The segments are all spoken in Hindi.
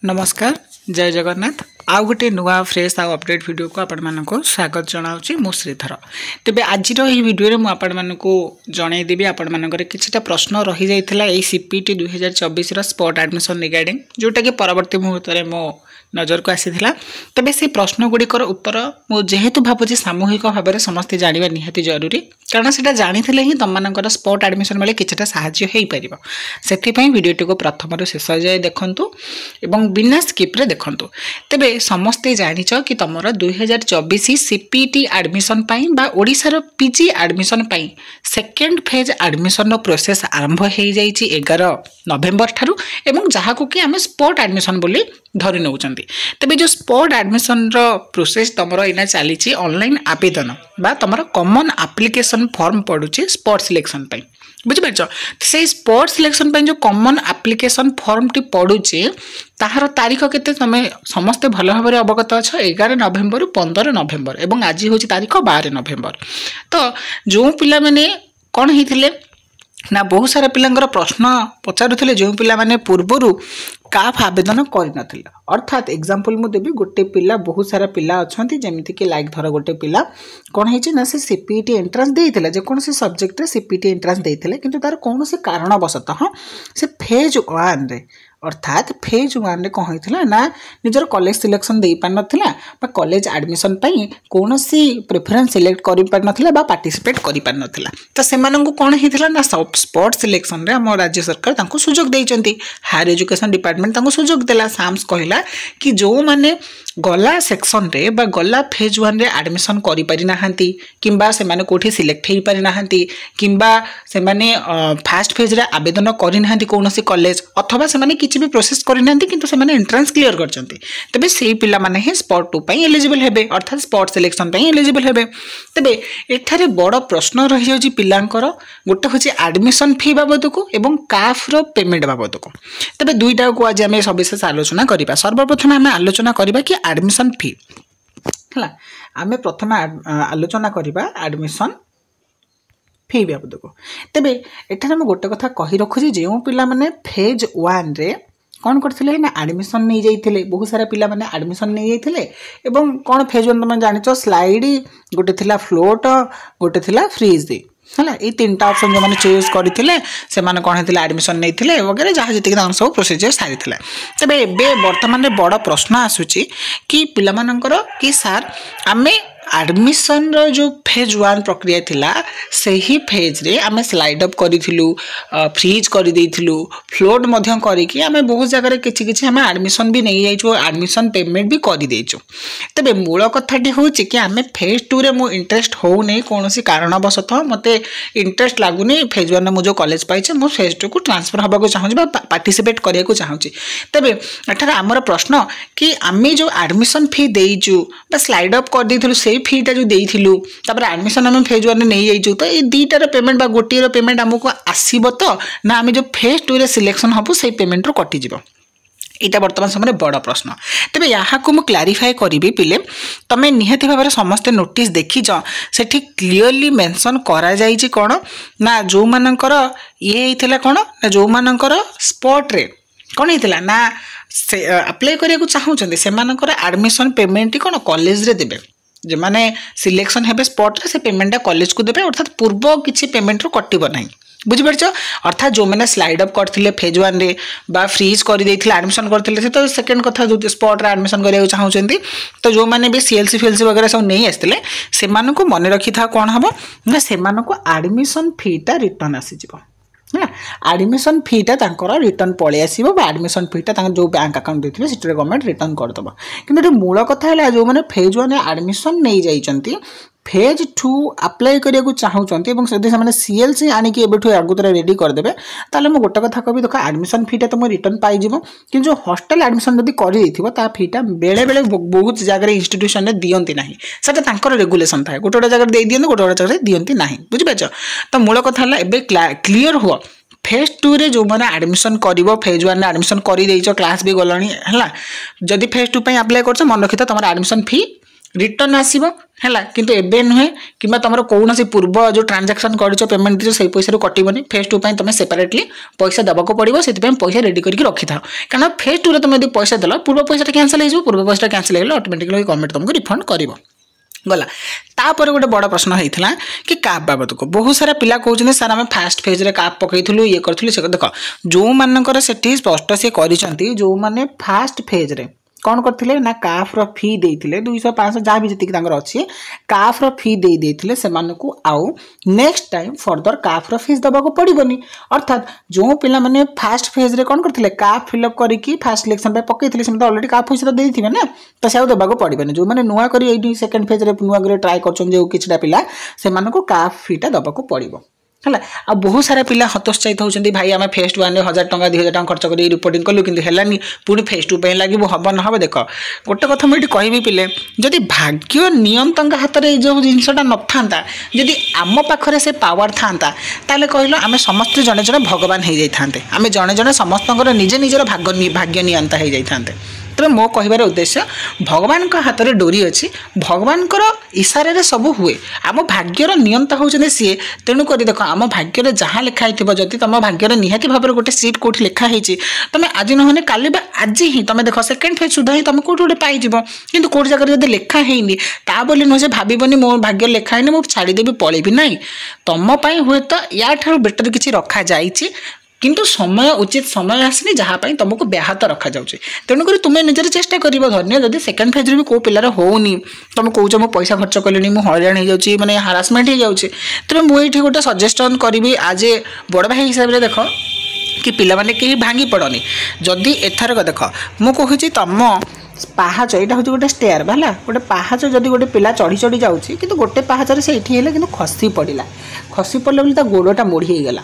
नमस्कार जय जगन्नाथ आउ गोटे नुआ फ्रेश आउ अपडेट वीडियो को आपण मानको स्वागत जनाउची मो श्रीधर। तेबे आज ही वीडियो रे मु आपण मानको जणाई देबी आपण मानकर किछटा प्रश्न रही जाइथिला ए सीपीटी 2024 रो स्पॉट एडमिशन रिगार्डिंग जोटा कि परवर्ती मुहूर्त रे मो नजर को आसीथिला। तबे से प्रश्न गुड़िकर उत्तर मु जेहेतु भाबुची सामूहिक भाव में समस्ते जानिबा निहाती जरूरी कारण सेटा जानिथिले ही तम मानकर स्पॉट एडमिशन बेले किछटा सहाय्य हेई परिबो। सेथि पई वीडियोटी को प्रथम रु शेष जाय देखंतु एवं बिना स्किप रे देखंतु। तेबे समस्ते जानिछ कि तमरो 2024 सीपीटी एडमिशन पई बा ओडिसा रो पीजी एडमिशन पई सेकेंड फेज एडमिशन रो प्रोसेस आरंभ हेई जाईची 11 नवेम्बर ठारू एवं जहाको कि हमें स्पॉट एडमिशन बोली धरि नउचंती। तेबे जो स्पॉट एडमिशन रो प्रोसेस तमरो इना चलीची ऑनलाइन आवेदन बा तमरो कॉमन एप्लिकेशन फॉर्म पडुची स्पॉट सिलेक्शन पई बुझि परछो। से स्पॉट सिलेक्शन पई जो कॉमन एप्लिकेशन फॉर्म टी पडुची ताहार तारीख केते तमे समस्त भल भाबरे अवगत अछ 11 नवेम्बर रु 15 नवेम्बर एवं आज होची तारीख 12 नवेम्बर। तो जो पिला माने कोन हिथिले ना बहुत सारा पिलांगर प्रश्न पचारुथिले जो पिला माने पूर्वरु काफ आवेदन कर अर्थात एग्जांपल मु देबी गोटे पिला बहुत सारा पिला अछंती जेमिति कि लाइक धर गोटे पिला कोन हेछि ना से सीपीटी एंट्रेंस देइथिला जे कोन से सब्जेक्ट रे सीपीटी एंट्रेंस देइथिले किंतु तार कोन से कारण बसतः से फेज 1 रे अर्थात फेज 1 रे कोन हेथिला ना निजर कॉलेज सिलेक्शन देइ पार नथिला बा कॉलेज एडमिशन पई कोनोसी प्रेफरेंस सिलेक्ट करि पार नथिला बा पार्टिसिपेट करि पार नथिला। त सेमानंकु कोन हेथिला ना स्पॉट सिलेक्शन रे हम राज्य सरकार तांको सुजोग देइचंती। हायर एजुकेशन डिपार्टमेंट तांको सुजोग देला। साम्स कहला कि जो माने गला सेक्शन रे बा गला फेज 1 रे एडमिशन करि पारि नाहंती किंबा से माने कोठी सिलेक्ट हेइ पारि नाहंती किंबा से माने फर्स्ट फेज रे आवेदन करि नाहंती कोनोसी कॉलेज अथवा से माने किछि भी प्रोसेस करि नाहंती किंतु से माने एंट्रेंस क्लियर करचंती। तबे सेही पिला माने हे स्पॉट 2 पई एलिजिबल हेबे अर्थात स्पॉट सिलेक्शन पई एलिजिबल हेबे। तबे एठारे बड़ प्रश्न रहि जाउची पिलांकर गोटे होची एडमिशन फी बाबत को एवं काफ रो पेमेंट बाबत को। तबे दुईटा को आज हम सविशेष आलोचना करिबा। सर्वप्रथम हम आलोचना करिबा कि एडमिशन फी हला आमे प्रथम आलोचना करिबा एडमिशन फी बाबत को। तबे एठारे हम गोटे कथा कहि रखुजी जेउ पिला माने फेज 1 रे कौन करथिले ना एडमिशन नहीं जाइथिले बहुत सारा पिला माने एडमिशन नहीं जाइथिले एवं कौन फेज 1 तुम जानिचो स्लाइड गोटे थिला फ्लोट गोटे थिला फ्रीज दे हला ए तीनटा ऑप्शन जो माने चूज करथिले से माने कोन हेतिले एडमिशन नैथिले वगैरह जहा जति के सब प्रोसीजर सारिथिले। तबे एबे वर्तमान रे बड़ प्रश्न आसुची कि पिला मानकर कि सर आमे एडमिशन रो जो फेज 1 प्रक्रिया थिला सही फेज रे आमे स्लाइड अप करिथिलु फ्रीज करि देइथिलु फ्लोट मध्य करि कि आमे बहुत जगह रे किछि किछि आमे एडमिशन भी नै जाइछो एडमिशन पेमेंट भी करि देइछो। तबे मूल कथाटी होछि कि आमे फेज 2 रे मो इंटरेस्ट हो नै कोनोसी कारण बसत मते इंटरेस्ट लागुनी फेज 1 मु जो कॉलेज पाइछे मो फेज 2 को ट्रांसफर हबा को चाहूछि बा पार्टिसिपेट करिया को चाहूछि। तबे एठार हमर प्रश्न कि आमे जो एडमिशन फी देइछु बा स्लाइड अप कर देइथिलु फीटा जो देइथिलु तापर एडमिशन हम फेज 1 नै जाइछु तो ए दीटार पेमेंट बा गोटियर पेमेंट हमको आसीबो तो ना हम जो फेज 2 रे सिलेक्शन हबो से पेमेंट रो कटि जिवो एटा वर्तमान समय बड़ प्रश्न। तबे यहाँ को मु क्लारिफाई करिबी पिले तमे निहाती भाबरे समस्त नोटिस देखि ज सेठी क्लियरली मेंशन करा जाई छि कोन ना जो मानकर ये हितला कोन ना जो मानकर स्पॉट रे कोन हितला ना से अप्लाई करिया को चाहउछन्ते से मानकर एडमिशन पेमेंट कोन कॉलेज रे देबे जे माने सिलेक्शन हेबे स्पॉट रे से पेमेंट कॉलेज को देबे अर्थात पूर्व किछि पेमेंट रो कटिबो नाही बुझि परछो। अर्थात जो मैंने स्लाइड अप करथिले फेज 1 रे बा फ्रीज करि देथिले एडमिशन करथिले से तो सेकंड कथा जो स्पॉट रे एडमिशन करिया चाहउचंती तो जो माने भी सीएलसी फीएलसी वगैरह सब नहीं आस्तिले से माने को मन रखि था कोन हबो ना से माने को एडमिशन फीटा रिटर्न आसी जिवो ना एडमिशन फीटा तांकर रिटर्न पळे आसीबो बा एडमिशन फीटा तांकर जो बैंक अकाउंट देथिबे सिटी गवर्नमेंट रिटर्न कर दबो। किंतु मूल कथा हला जो माने फेज 1 एडमिशन नहीं जाइचंती फेज 2 अप्लाई करिया को चाहउचंती एवं सदी से माने सीएलसी आनी कि एबेठु आगुतरा रेडी कर देबे ताले मो गोटा कथा कहबी देखो एडमिशन फीटा तो मो रिटर्न पाई जिवो कि जो हॉस्टल एडमिशन जदी करि देथिबो ता फीटा बेले बेले बहुत जगह रे इंस्टीट्यूशन रे दियंती नाही सेटा तांकर रेगुलेशन थाए गोटा जगह दे दियन गोटा जगह दियंती नाही बुझि पाछो। तो मूल कथा हला एबे क्लियर हुआ फेज 2 रे जो माने एडमिशन करिवो फेज 1 रे एडमिशन करि देइछो क्लास भी गलणी हला जदी फेज 2 पई अप्लाई करछो मन रखितो तमर एडमिशन फी रिटर्न आसीबो है किंतु एबे नुहे कि तुम कौन पूर्व जो ट्रांजैक्शन कर पेमेंट दीजिए से पैसा कटोनी फेज 2 तुम सेपरेटली पैसा देवाक पड़ो से पैसा रेडी करके रखी था कारण फेज 2 तुम यदि पैसा देल पूर्व पैसा कैंसल हो पूर्व पैसा कैंसल हो ऑटोमेटिकली गवर्नमेंट तुमको रिफंड कर गला तापर गोटे बड़ प्रश्न होता कि काप बाबद को बहुत सारा पिला कहते सर आम फास्ट फेज रे काप पकईलु ये करूँ से देख जो मानकर से स्पष्ट सी कर जो मैंने फास्ट फेज रे कौन करते ना काफ रो फी देते 200 500 जहाँ भी जी अच्छी काफ रो फी देते से आउ नेक्स्ट टाइम फर्दर काफ रो फीस देवाक पड़ोनी अर्थात जो पिला माने फास्ट फेज रे कौन करते काफ फिलअप करके फास्ट सिलेक्शन पकईते से अलरेडी काफ पैसा देते ना तो से देवाक पड़ोनी जो मैंने नुआ कर सेकेंड फेज रे नुआ कर ट्राए कर पिला से काफ फीटा देवाक पड़ो है आ बहुत सारा पिला हतोत्साहित होती भाई आम फेज 1 1000 टंका 2000 टंका खर्च कर रिपोर्टिंग कलु कि हेलानी पुणी फेज 2 लगे हम ना हम देख गोटे कथा मुझे कहि पिले जदि भाग्य नियम हाथ में जो जिनसा न था जदि आम पाखे से पावर था ताले कहल आम समस्त जड़े जड़े भगवान हो जाते आम जड़े जड़े समस्त निजे निजर भाग्य नियंता हो जाते तेरे मो कहबार उद्देश्य भगवान का हाथ में डोरी अच्छी भगवान इशारे सब हुए आम भाग्यर नियंता होते सी तेणुक देख आम भाग्य जहाँ लिखाई जदि तुम भाग्य निहाती भाव गोटे सीट कौटी लिखाई तुम आज नहने काली आज ही तुम देख सेकेंड फेज सुधा ही तुम कौट गोटे पाइज कि कौट जगह जब लिखाही ता बोली नुहे भावनी मो भाग्य लिखाई मुझे छाड़देवी पलैबी ना तुम हुए तो या बेटर किसी रखा जाइए किंतु समय उचित समय आसनी जहाँपाई तुमको व्याहत रखा जाऊँगी तेणुक तुम्हें निजर चेष्टा कर धन्य जब सेकेंड फेज भी कौ पिलार होनी तुम कौच मो पैसा खर्च कली मुझे हईराण हो जाऊँगी मैंने हारासमेंट हो जाऊँगी तेरे मुझे गोटे सजेसन करी आज बड़ भाई हिसाब से देख कि पिला माने कहीं भांगी पड़नी जदि एथरक देख मुझे तुम पाहाच यहाँ हूँ गोटे स्टेयर बाला गोटे पाहाच जब गोटे पिला चढ़ी चढ़ी जाऊँगी कि गोटे पाहाचर से ये खसी पड़ा बोली गोड़टा मोड़ी गला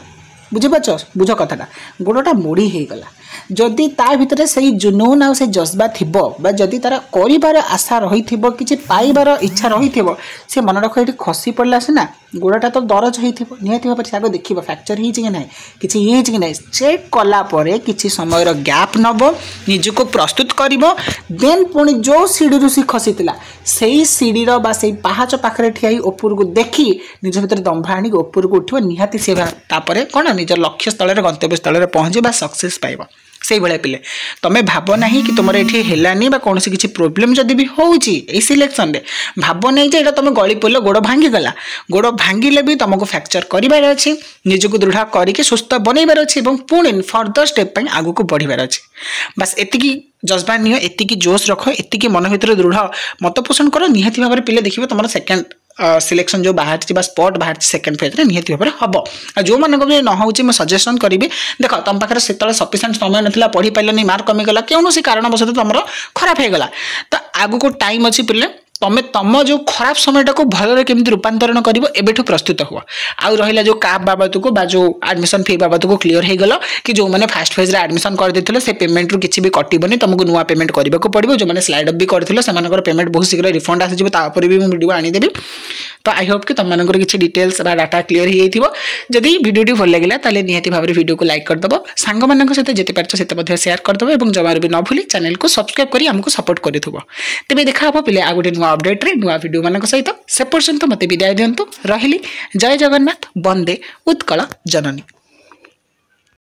बुझीपार बुझ कथाटा गोड़टा मोड़ी हो गला जदि ता भितर से जुनून आ जज्बा थिबो बा जदि तार करिबार आशा रही थिबो किछि पाइबार इच्छा रही थिबो से मन रख ये खसी पड़ला सिना गोड़टा तो दरज होइथिबो निहाती भाव से आगे देखिबो फ्रैक्चर होइछि कि नहीं किछि होइछि कि नहीं चेक कला परे किछि समय गैप नबो निजको प्रस्तुत करिवो देन पुणी जो सीढ़ी सी खसीतिला सेही सीढ़ीर बा सेही पाहाच पाखरे ठियाई ऊपर को देखी निज भीतर दंभ आनी ऊपर को उठिबो निहाती से तापरे कोन निज लक्ष्य स्थल गंतव्य स्थल पहुँचे बा सक्सेस पाइबो से भाई पिले तुम्हें भाव ना कि तुम ये हेलानी कौन किसी प्रोब्लेम जदि भी होची सिलेक्शन में भाव नहीं जे तुम गली पड़ल गोड़ भांगीगला गोड़ भांगिले भी तुमको फ्रैक्चर करार अच्छी निजक दृढ़ करके सुस्थ बनइबार अच्छी पुणी फर्दर स्टेप आगू को बढ़िबार अच्छी बस एतिकी जज्बा नियो एतिकी जोश रख एतिकी मन भर दृढ़ मत पोषण कर निहाती भाव पिले देखिए तुम सेकेंड सिलेक्शन जो बाहर स्पॉट बाहर सेकेंड फेज रे निहाती भाव हम जो मानक भी न हो सजेसन करी देख तुम पाखे से सफिशिएंट समय नाला पढ़ी पारे मार्क कमीगला कौन कारणवश तुम खराब हो गला तो आगू को टाइम अच्छी पिले तमें तुम जो खराब समयटा को भल केमती रूपांतरण कर एबेठू प्रस्तुत हुआ आउ रहा जो काप बाबद को जो एडमिशन फी बाबद को क्लीयर हो गल कि जो मैंने फास्ट फेज एडमिशन करते से पेमेंट रू किसी भी कटबनी तुमको नुआ पेमेंट करने को पड़ो जो मैंने स्लाइड अप भी करते से पेमेंट बहुत शीघ्र रिफंड आसपर भी मुझे वीडियो आनीदेवी तो आई होप कि तुम मानकर किसी डिटेल्स डाटा क्लीयर हो जदि वीडियो भल लगे ताले निहाती भाव वीडियो को लाइक करदेव सांग मान सहित जिते पार्छ से शेयर करदेव और जमार भी न भूली चैनल को सब्सक्राइब कर आमको सपोर्ट करूँ तेज देखा पे आउ गोटे नुआ अपडेट रे नुआ वीडियो मान सहित से पर्यंत मत विदाय दिंतु रही जय जगन्नाथ वंदे उत्कल जननी।